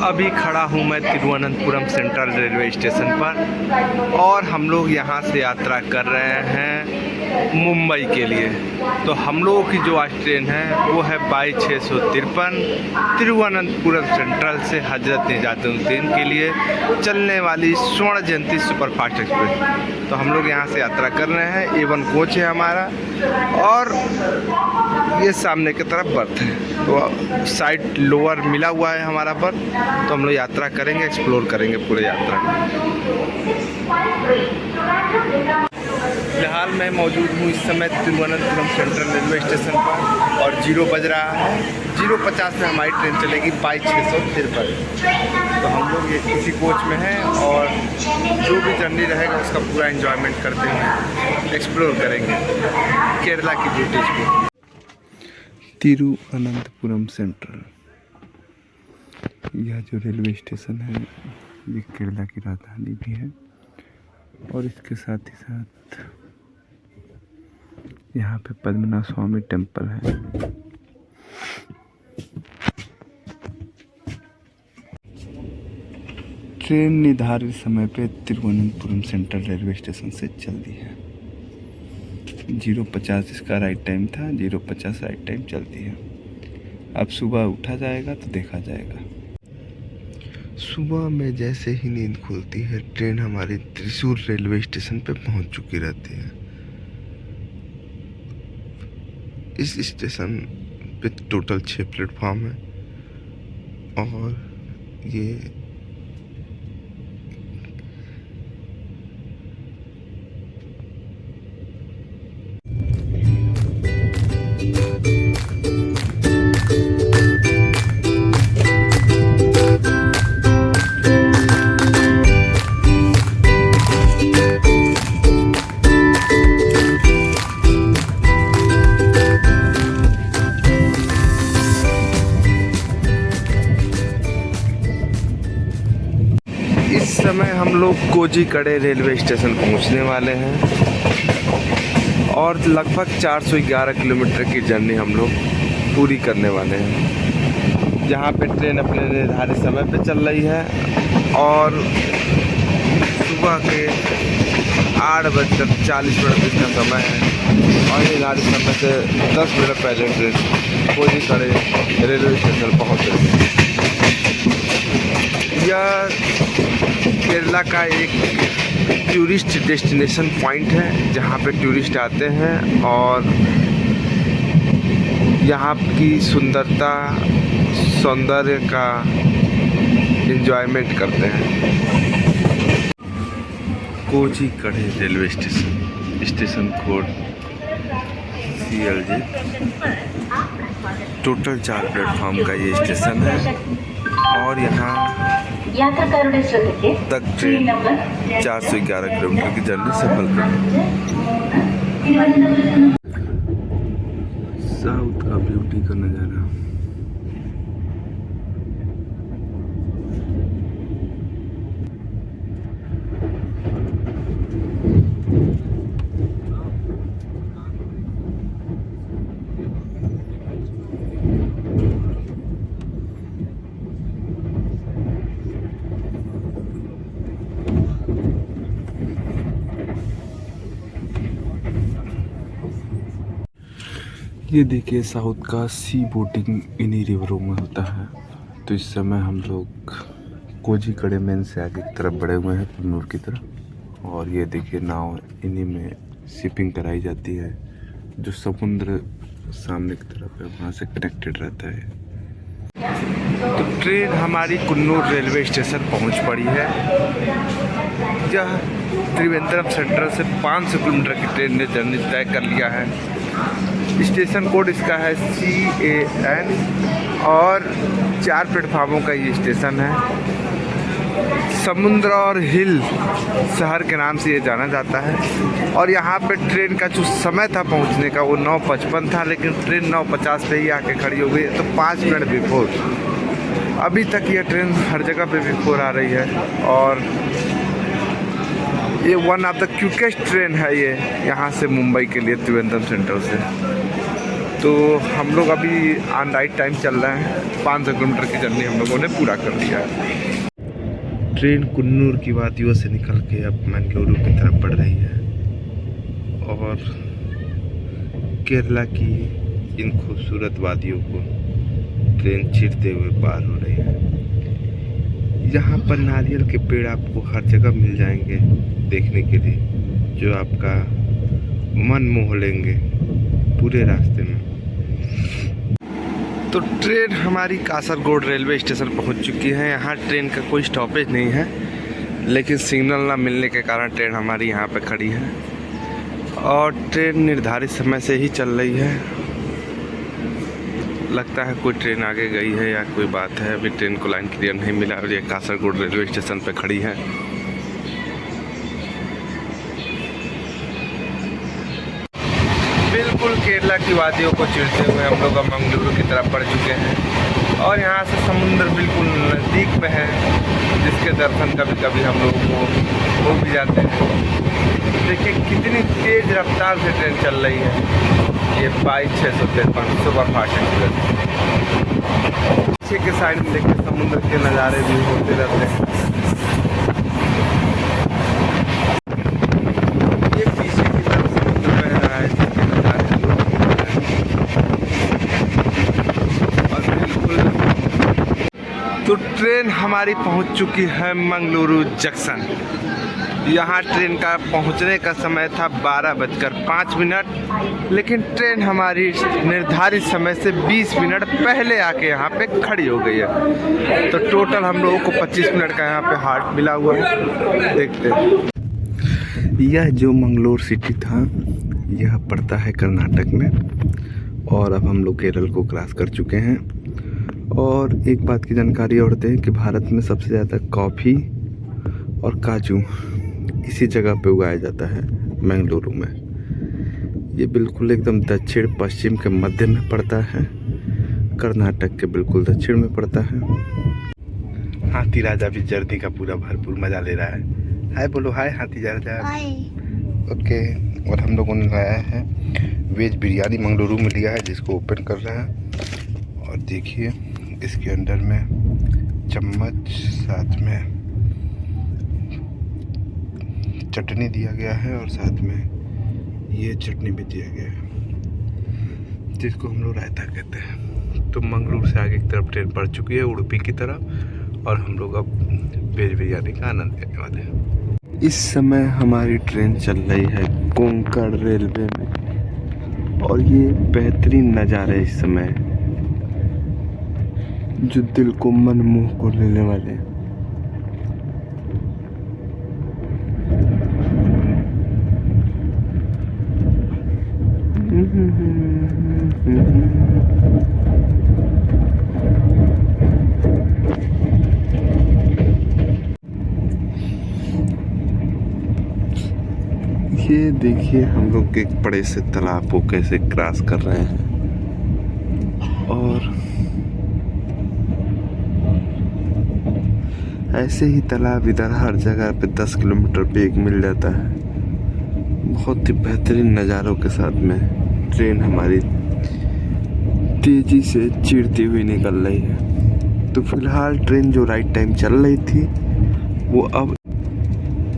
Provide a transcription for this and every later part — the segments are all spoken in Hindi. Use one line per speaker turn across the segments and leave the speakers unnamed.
अभी खड़ा हूँ मैं तिरुवनंतपुरम सेंट्रल रेलवे स्टेशन पर और हम लोग यहाँ से यात्रा कर रहे हैं मुंबई के लिए। तो हम लोगों की जो आज ट्रेन है वो है 22-653 तिरुवनंतपुरम सेंट्रल से हजरत निजामुद्दीन के लिए चलने वाली स्वर्ण जयंती सुपरफास्ट एक्सप्रेस। तो हम लोग यहाँ से यात्रा कर रहे हैं। A1 कोच है हमारा और ये सामने की तरफ बर्थ है, तो साइड लोअर मिला हुआ है हमारा बर्थ। तो हम लोग यात्रा करेंगे, एक्सप्लोर करेंगे पूरे यात्रा। फिलहाल मैं मौजूद हूँ इस समय तिरुवनंतपुरम सेंट्रल रेलवे स्टेशन पर और 0 बज रहा है। 0:50 में हमारी ट्रेन चलेगी 22-653। तो हम लोग ये इसी कोच में हैं और जो भी जर्नी रहेगा उसका पूरा एंजॉयमेंट करते हुए एक्सप्लोर करेंगे केरला की ब्यूटीज को। तिरुवनंतपुरम सेंट्रल, यह जो रेलवे स्टेशन है ये केरला की राजधानी भी है और इसके साथ ही साथ यहाँ पे पद्मनाभ स्वामी टेम्पल है। ट्रेन निर्धारित समय पे तिरुवनंतपुरम सेंट्रल रेलवे स्टेशन से चल दी है। 0:50 इसका राइट टाइम था, 0:50 राइट टाइम चलती है। अब सुबह उठा जाएगा तो देखा जाएगा। सुबह में जैसे ही नींद खुलती है ट्रेन हमारी त्रिशूर रेलवे स्टेशन पे पहुंच चुकी रहती है। इस स्टेशन पे टोटल 6 प्लेटफॉर्म है और ये इस समय हम लोग कोझीकड़े रेलवे स्टेशन पहुंचने वाले हैं और लगभग 411 किलोमीटर की जर्नी हम लोग पूरी करने वाले हैं, जहां पे ट्रेन अपने निर्धारित समय पे चल रही है और सुबह के 8:40 इसका समय है और निर्धारित समय से 10 मिनट पहले ट्रेन कोझीकड़े रेलवे स्टेशन पहुँच रही है। यह केरला का एक टूरिस्ट डेस्टिनेशन पॉइंट है जहाँ पे टूरिस्ट आते हैं और यहाँ की सुंदरता सौंदर्य का एंजॉयमेंट करते हैं। Kozhikode railway station, station code CLJ। Total 4 platform का ये स्टेशन है और यहाँ तक ट्रेन 411 किलोमीटर की जर्नी सफल करेगी। साउथ का ब्यूटी का नज़ारा। ये देखिए साउथ का सी बोटिंग इन्हीं रिवरों में होता है। तो इस समय हम लोग कोझीकड़े मेन से आगे की तरफ बढ़े हुए हैं कन्नूर की तरफ और ये देखिए नाव इन्हीं में शिपिंग कराई जाती है। जो समुद्र सामने की तरफ है वहाँ से कनेक्टेड रहता है। तो ट्रेन हमारी कन्नूर रेलवे स्टेशन पहुँच पड़ी है। यह त्रिवेंद्रम सेंट्रल से 500 किलोमीटर की ट्रेन ने जर्नी तय कर लिया है। स्टेशन कोड इसका है CAN और 4 प्लेटफार्मों का ये स्टेशन है। समुद्र और हिल शहर के नाम से ये जाना जाता है और यहाँ पे ट्रेन का जो समय था पहुँचने का वो 9:55 था, लेकिन ट्रेन 9:50 पे ही आके खड़ी हो गई है। तो 5 मिनट बिफोर, अभी तक ये ट्रेन हर जगह पे बिफोर आ रही है और ये one of the quickest train है ये यहाँ से मुंबई के लिए त्रिवेंद्रम सेंट्रल से। तो हम लोग अभी ऑन राइट टाइम चल रहे हैं। 500 किलोमीटर की जर्नी हम लोगों ने पूरा कर लिया है। ट्रेन कुन्नूर की वादियों से निकल के अब मंगलुरु की तरफ बढ़ रही है और केरला की इन खूबसूरत वादियों को ट्रेन चीरते हुए पार हो रही है। यहाँ पर नारियल के पेड़ आपको हर जगह मिल जाएंगे देखने के लिए, जो आपका मन मोह लेंगे पूरे रास्ते में। तो ट्रेन हमारी कासरगोड रेलवे स्टेशन पहुँच चुकी है। यहाँ ट्रेन का कोई स्टॉपेज नहीं है, लेकिन सिग्नल ना मिलने के कारण ट्रेन हमारी यहाँ पे खड़ी है और ट्रेन निर्धारित समय से ही चल रही है। लगता है कोई ट्रेन आगे गई है या कोई बात है। अभी ट्रेन को लाइन क्लियर नहीं मिला और ये कासरगोड रेलवे स्टेशन पे खड़ी है। बिल्कुल केरला की वादियों को चीरते हुए हम लोग मंगलुरु की तरफ बढ़ चुके हैं और यहाँ से समुद्र बिल्कुल नज़दीक में है, जिसके दर्शन कभी कभी हम लोग को हो भी जाते हैं। देखिए कितनी तेज़ रफ्तार से ट्रेन चल रही है। ये 22,653 सुपर फास्ट एक्सप्रेस। पीछे के साइड में देखिए समुद्र के नज़ारे भी होते रहते हैं। ये पीछे की तरफ समुद्र बह रहा है, जिसके नज़ारे भी होते हैं। और बिल्कुल तो ट्रेन हमारी पहुंच चुकी है मंगलुरु जंक्शन। यहाँ ट्रेन का पहुँचने का समय था 12:05, लेकिन ट्रेन हमारी निर्धारित समय से 20 मिनट पहले आके यहाँ पे खड़ी हो गई है। तो टोटल हम लोगों को 25 मिनट का यहाँ पे हाल्ट मिला हुआ है। देखते हैं। यह जो मंगलोर सिटी था, यह पड़ता है कर्नाटक में और अब हम लोग केरल को क्रॉस कर चुके हैं। और एक बात की जानकारी और दें कि भारत में सबसे ज़्यादा कॉफ़ी और काजू इसी जगह पे उगाया जाता है, मंगलुरु में। ये बिल्कुल एकदम दक्षिण पश्चिम के मध्य में पड़ता है, कर्नाटक के बिल्कुल दक्षिण में पड़ता है। हाथी राजा भी जर्नी का पूरा भरपूर मज़ा ले रहा है। हाय बोलो, हाय हाथी राजा। ओके। और हम लोगों ने लाया है वेज बिरयानी, मंगलुरु में लिया है, जिसको ओपन कर रहा है। और देखिए इसके अंदर में चम्मच, साथ में चटनी दिया गया है और साथ में ये चटनी भी दिया गया है, जिसको हम लोग रायता कहते हैं। तो मंगलुरु से आगे की तरफ ट्रेन बढ़ चुकी है, उडुपी की तरफ, और हम लोग अब वेज बिरयानी का आनंद लेने वाले हैं। इस समय हमारी ट्रेन चल रही है कोंकण रेलवे में और ये बेहतरीन नज़ारे इस समय जो दिल को मन मोह को लेने वाले हैं। ये देखिए हम लोग एक बड़े से तालाब को कैसे क्रॉस कर रहे हैं और ऐसे ही तालाब इधर हर जगह पे 10 किलोमीटर पे एक मिल जाता है। बहुत ही बेहतरीन नज़ारों के साथ में ट्रेन हमारी तेज़ी से चीरती हुई निकल रही है। तो फिलहाल ट्रेन जो राइट टाइम चल रही थी वो अब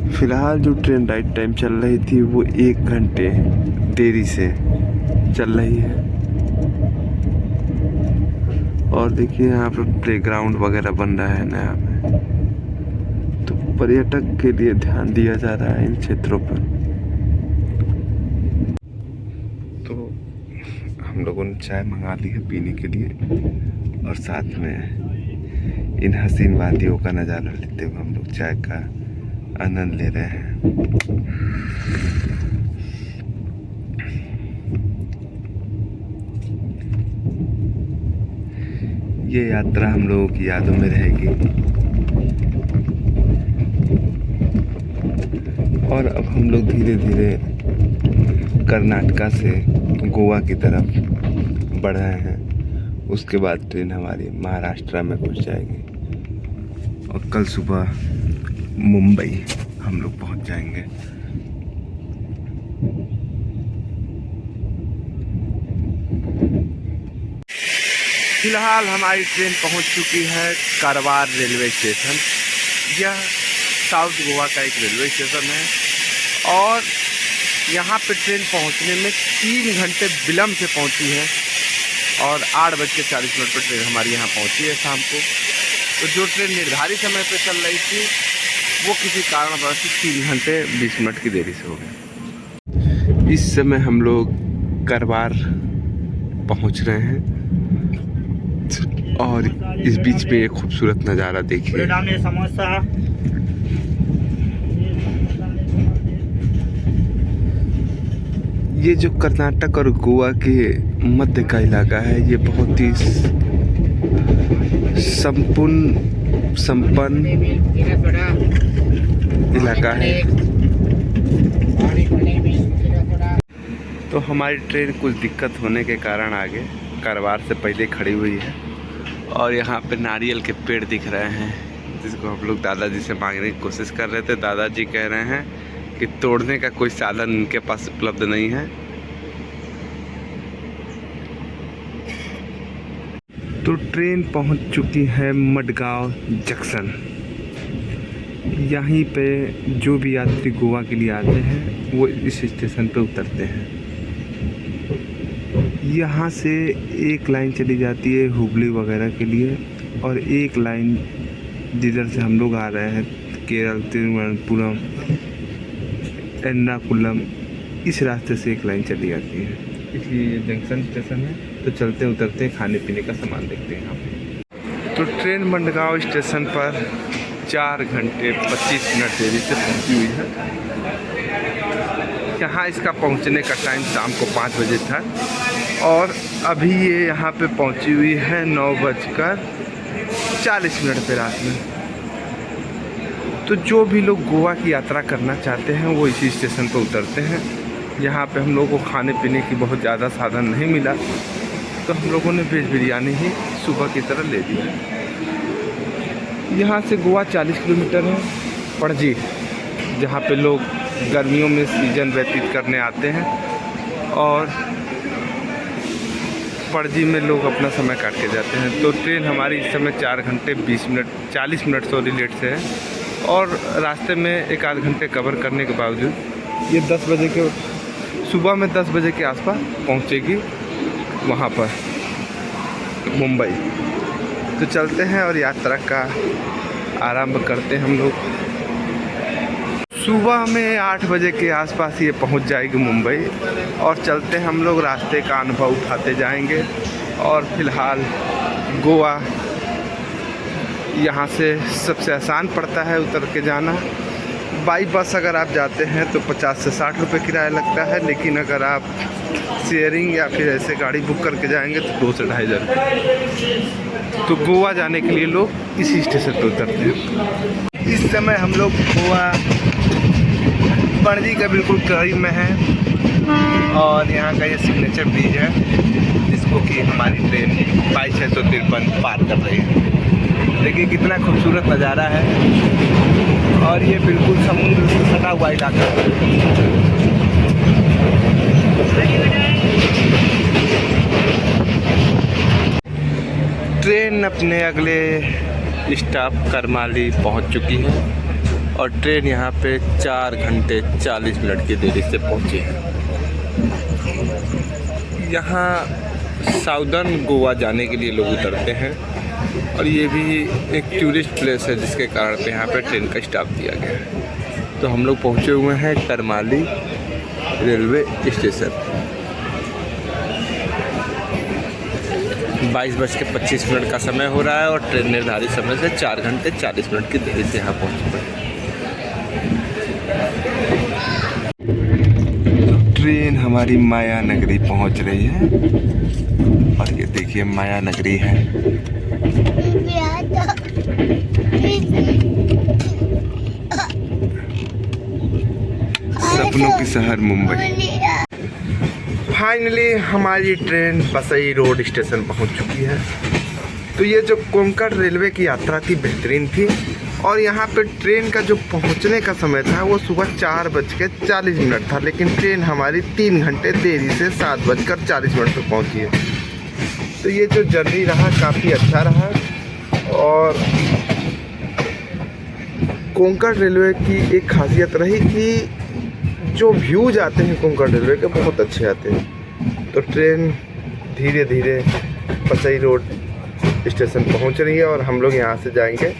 फिलहाल जो ट्रेन राइट टाइम चल रही थी वो 1 घंटे देरी से चल रही है। और देखिए यहाँ पर प्लेग्राउंड वगैरह बन रहा है नया में, तो पर्यटक के लिए ध्यान दिया जा रहा है इन क्षेत्रों पर। तो हम लोगों ने चाय मंगा ली है पीने के लिए और साथ में इन हसीन वादियों का नज़ारा लेते हुए हम लोग चाय का आनंद ले रहे हैं। ये यात्रा हम लोगों की यादों में रहेगी और अब हम लोग धीरे धीरे कर्नाटका से गोवा की तरफ बढ़ रहे हैं। उसके बाद ट्रेन हमारी महाराष्ट्र में घुस जाएगी और कल सुबह मुंबई हम लोग पहुंच जाएंगे। फिलहाल हमारी ट्रेन पहुंच चुकी है कारवार रेलवे स्टेशन। यह साउथ गोवा का एक रेलवे स्टेशन है और यहाँ पे ट्रेन पहुंचने में 3 घंटे विलम्ब से पहुंची है और 8:40 पर ट्रेन हमारी यहाँ पहुंची है शाम को। तो जो ट्रेन निर्धारित समय पे चल रही थी वो किसी कारणवश 3 घंटे 20 मिनट की देरी से हो गई। इस समय हम लोग कारवार पहुंच रहे हैं और इस बीच में एक खूबसूरत नज़ारा देखिए। ये जो कर्नाटक और गोवा के मध्य का इलाका है, ये बहुत ही संपन्न इलाका है। तो हमारी ट्रेन कुछ दिक्कत होने के कारण आगे कारवार से पहले खड़ी हुई है और यहाँ पे नारियल के पेड़ दिख रहे हैं जिसको हम लोग दादाजी से मांगने की कोशिश कर रहे थे। दादाजी कह रहे हैं कि तोड़ने का कोई साधन उनके पास उपलब्ध नहीं है। तो ट्रेन पहुंच चुकी है मडगांव जंक्शन। यहीं पे जो भी यात्री गोवा के लिए आते हैं वो इस स्टेशन पे उतरते हैं। यहाँ से एक लाइन चली जाती है हुबली वगैरह के लिए और एक लाइन जिधर से हम लोग आ रहे हैं केरल, तिरुवनंतपुरम, एर्नाकुलम, इस रास्ते से एक लाइन चली जाती है। इसलिए ये जंक्शन स्टेशन है। तो चलते उतरते खाने पीने का सामान देखते हैं यहाँ पे। तो ट्रेन मडगांव स्टेशन पर 4 घंटे 25 मिनट देरी से पहुँची हुई है। यहाँ इसका पहुँचने का टाइम शाम को 5 बजे था और अभी ये यहाँ पे पहुँची हुई है 9:40 पे रात में। तो जो भी लोग गोवा की यात्रा करना चाहते हैं वो इसी स्टेशन पर उतरते हैं। यहाँ पे हम लोगों को खाने पीने की बहुत ज़्यादा साधन नहीं मिला तो हम लोगों ने वेज बिरयानी ही सुबह की तरह ले ली। यहाँ से गोवा 40 किलोमीटर है। पणजी, जहाँ पे लोग गर्मियों में सीजन व्यतीत करने आते हैं और पणजी में लोग अपना समय काट के जाते हैं। तो ट्रेन हमारी इस समय 4 घंटे 40 मिनट लेट से है और रास्ते में 1-8 घंटे कवर करने के बावजूद ये 10 बजे के सुबह में 10 बजे के आसपास पहुंचेगी वहाँ पर मुंबई। तो चलते हैं और यात्रा का आरंभ करते हैं हम लोग। सुबह में 8 बजे के आसपास ये पहुंच जाएगी मुंबई और चलते हैं हम लोग। रास्ते का अनुभव उठाते जाएंगे और फिलहाल गोवा यहाँ से सबसे आसान पड़ता है उतर के जाना। बाई बस अगर आप जाते हैं तो 50 से 60 रुपये किराया लगता है, लेकिन अगर आप शेयरिंग या फिर ऐसे गाड़ी बुक करके जाएंगे तो 2 से 2.5 हज़ार। तो गोवा जाने के लिए लोग इसी स्टेशन पर उतरते हैं। इस समय हम लोग गोवा पणजी का बिल्कुल करीब में है और यहाँ का ये सिग्नेचर ब्रिज है जिसको कि हमारी ट्रेन 2253 पार कर रही है। देखिए कितना खूबसूरत नज़ारा है और ये बिल्कुल समुद्र से सटा हुआ इलाका है। ट्रेन अपने अगले स्टॉप करमाली पहुंच चुकी है और ट्रेन यहाँ पे 4 घंटे 40 मिनट की देरी से पहुंची है। यहाँ साउदर्न गोवा जाने के लिए लोग उतरते हैं और ये भी एक टूरिस्ट प्लेस है जिसके कारण पे यहाँ पे ट्रेन का स्टॉप दिया गया है। तो हम लोग पहुँचे हुए हैं करमाली रेलवे स्टेशन। 22:25 का समय हो रहा है और ट्रेन निर्धारित समय से 4 घंटे 40 मिनट की देरी से यहाँ पहुँच गए। ट्रेन हमारी माया नगरी पहुँच रही है और ये देखिए माया नगरी है। सपनों की शहर मुंबई। फाइनली हमारी ट्रेन बसई रोड स्टेशन पहुंच चुकी है। तो ये जो कोंकण रेलवे की यात्रा थी बेहतरीन थी और यहाँ पे ट्रेन का जो पहुँचने का समय था वो सुबह 4:40 था, लेकिन ट्रेन हमारी 3 घंटे देरी से 7:40 पर पहुँची है। तो ये जो जर्नी रहा काफ़ी अच्छा रहा। और कोंकण रेलवे की एक खासियत रही कि जो व्यूज आते हैं कोंकण रेलवे के बहुत अच्छे आते हैं। तो ट्रेन धीरे धीरे पचई रोड स्टेशन पहुंच रही है और हम लोग यहाँ से जाएंगे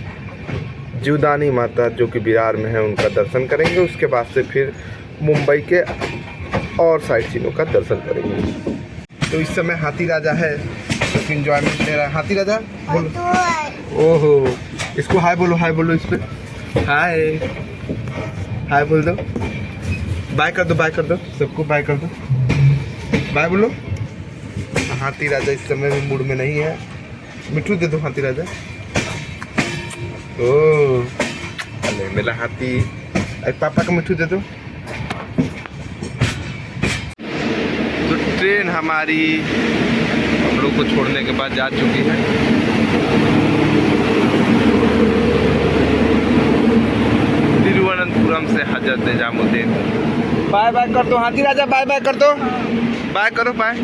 जीवदानी माता जो कि विरार में है, उनका दर्शन करेंगे। उसके बाद से फिर मुंबई के और साइट सीनों का दर्शन करेंगे। तो इस समय हाथी राजा है तो इंजॉयमेंट ले रहा है। हाथी राजा बोलो, ओहो, इसको हाय बोलो इस पर हाय बोल दो, बाय कर दो सबको, बाय कर दो, बाय बोलो। हाथी राजा इस समय भी मूड में नहीं है। मिठू दे दो हाथी राजा। ओ अरे मेरा हाथी, अरे पापा का मिठू दे दो। तो ट्रेन हमारी हम लोग को छोड़ने के बाद जा चुकी है। तिरुवनंतपुरम से हजरत निजामुद्दीन। बाय बाय कर दो हाथी राजा, बाय बाय कर दो, बाय करो बाय।